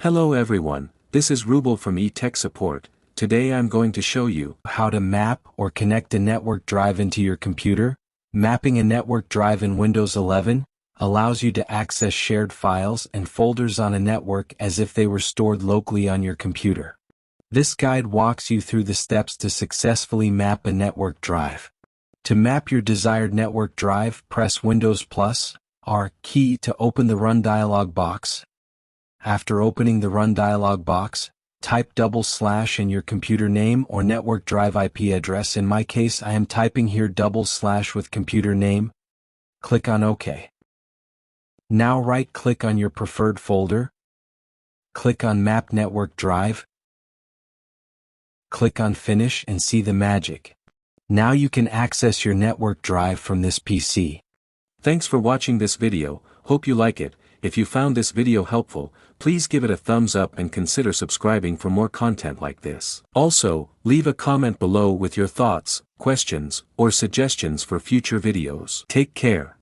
Hello everyone, this is Rubel from eTech Support. Today I'm going to show you how to map or connect a network drive into your computer. Mapping a network drive in Windows 11 allows you to access shared files and folders on a network as if they were stored locally on your computer. This guide walks you through the steps to successfully map a network drive. To map your desired network drive, press Windows plus R key to open the Run dialog box. After opening the Run dialog box, type / in your computer name or network drive IP address. In my case, I am typing here / with computer name. Click on OK. Now right-click on your preferred folder. Click on Map Network Drive. Click on Finish and see the magic. Now you can access your network drive from this PC. Thanks for watching this video, hope you like it. If you found this video helpful, please give it a thumbs up and consider subscribing for more content like this. Also, leave a comment below with your thoughts, questions, or suggestions for future videos. Take care.